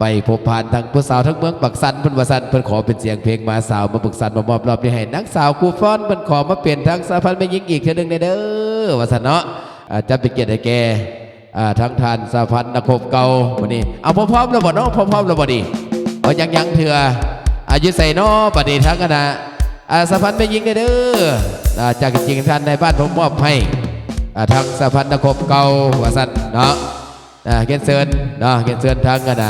ไปพบผ่านทั้งผู้สาวทั้งเมืองปักสันเพิ่นว่าสันเพิ่นขอเป็นเสียงเพลงมาสาวมาปักสันมามอบรอบนี้ให้นักสาวครูฟ้อนเพิ่นขอมาเปลี่ยนทั้งสาวพันธุ์แม่หญิงอีกเทื่อนึงเด้อว่าสันเนาะจะเป็นเกียรติให้แกทั้งทานสาวพันธุ์นักขบเก่าวันนี้เอาพร้อมๆแล้วบ่เนาะพร้อมๆแล้วบ่ดีเอายังเถื่ออายุใส่เนาะบัดนี้ทั้งคณะสาวพันธุ์แม่หญิงเด้อจากจริงท่านในบ้านผมมอบให้ทั้งสาวพันธุ์นักขบเก่าว่าสันเนาะเกณฑ์เชิญเนาะเกณฑ์เชิญทั้งกัน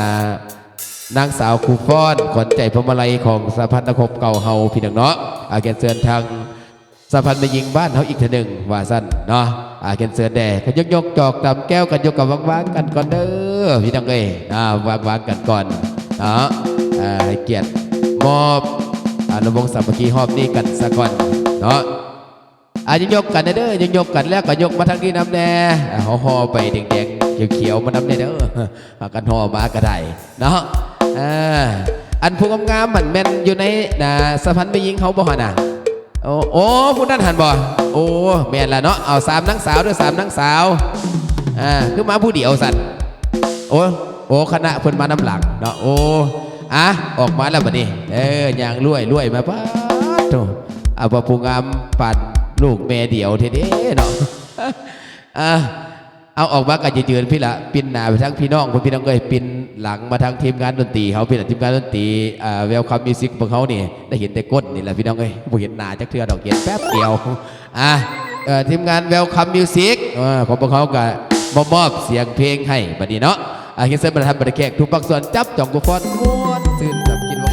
นางสาวครูฟ้อนขวัญใจพมาลัยของสหพันธ์นักขบเก่าเฮาพี่น้องเนาะเกณฑ์เชิญทางสหพันธ์แม่หญิงบ้านเฮาอีกทีหนึ่งว่าสั้นเนาะเกณฑ์เชิญแด่ก็ยกจอกตำแก้วกันยกกับวางกันก่อนเด้อพี่น้องเอ้ยวางกันก่อนเนาะให้เกียรติมอบระวงสามัคคีหอบนี้กันซะก่อนเนาะยังยกกันเด้อยังยกกันแล้วก็ยกมาทางนี้น้ำแน่ห่อไปแดงๆเขียวๆมาน้ำแน่เด้อกันห่อมากระไดเนาะอันผู้งามมันแม่นอยู่ในสะพันไม่ยิงเขาบ่หันโอ้ผู้นั้นหันบ่โอ้แม่นละเนาะเอา3นางสาวด้วย3นางสาวคือมาผู้เดียวสัตว์โอ้คณะเพิ่นมานำหลังเนาะโอ้ออกมาแล้วบัดนี้อย่างรวยมาป้าโธ่เอาผู้งามปั่นลูกแม่เดียวเท่ๆเนาะเอาออกมากันยืนพี่ละปินหน้าไปทั้งพี่น้องพี่น้องเลยปินหลังมาทั้งทีมงานดนตรีเขาเป็นทีมงานดนตรีเวลคัมมิวสิกของเขานี่ได้เห็นแต่ก้นนี่แหละพี่น้องเลยบ่เห็นหน้าจักเทื่อดอกเห็นแป๊บเดียวทีมงานเวลคัมมิวสิกของพวกเขาก็มอบเสียงเพลงให้บัดนี้เนาะเฮ็ดเส้นบรรทัดบรรแขกทุกปักส่วนจับจ่องกุฟอนม้วนซื่นแบบกินว่า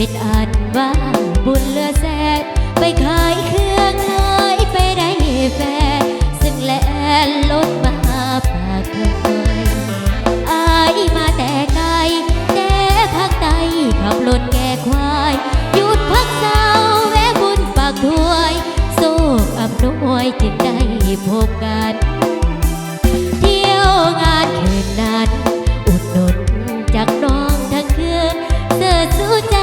เป็นอันว่าบุญเหลือแสนไปขายเครื่องขายไปได้แฟนซึ่งแลนรถมาฝากเคยอายมาแต่ไกลแต่ภาคใต้ขับรถแก่ควายหยุดพักเศร้าแวะบุญปากถ้วยโศกอำนวยจึงได้พบกันเที่ยวงานคืนนั้นอุดหนุนจากน้องทั้งคืนเสื้อสู้ใจ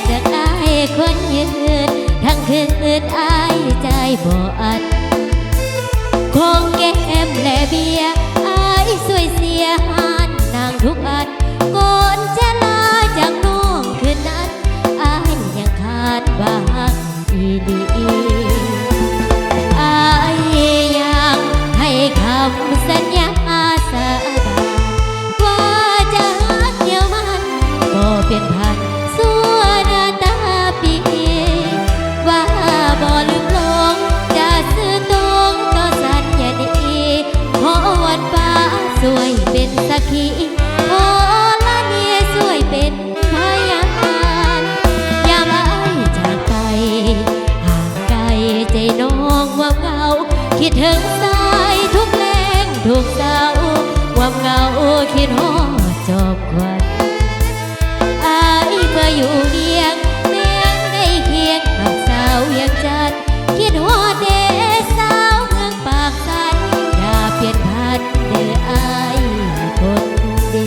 จากอายคนยืนทั้งคืนอายใจบ่อัดคงแก้มและเบียอายสวยเสียหานนางทุกอันก่อนจะลาจากน้องคืนนั้นอายยังขาดบางอีดีอายยังให้คำสัญญาสาบานว่าจะหักเดียวมันบ่เป็นพันสู้หน้าตาปีว่าบ่ลืมลงจะซื้อตรงต่อสัญญาดีขอวันฟ้าสวยเป็นสักขีขอละเนียสวยเป็นพยานยามอายจากไปห่างไกลใจน้องว่าเงาคิดถึงสายทุกแรงทุกเศร้าว่าเงาคิดฮอดจบควันอายเมื่ออยู่เวียงเมียงได้เคียงกับสาวเวียงจันทร์คิดฮอดเดสาวเมืองปากสันอย่าเปลี่ยนพันเด้ออายคนดี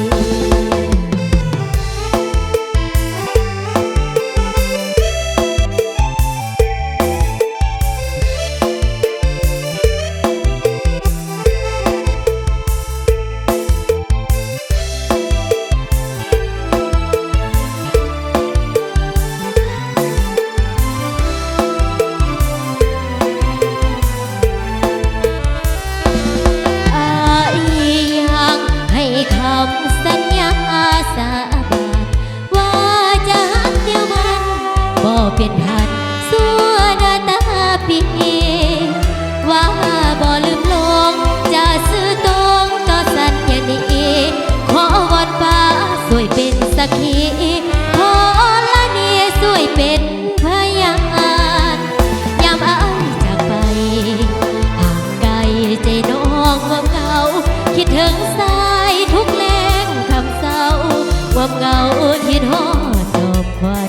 ความเหงาคิดฮอดจบควัน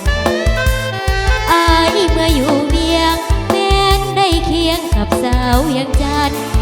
เมื่ออยู่เวียงแม้นได้เคียงกับสาวอย่างจันทร์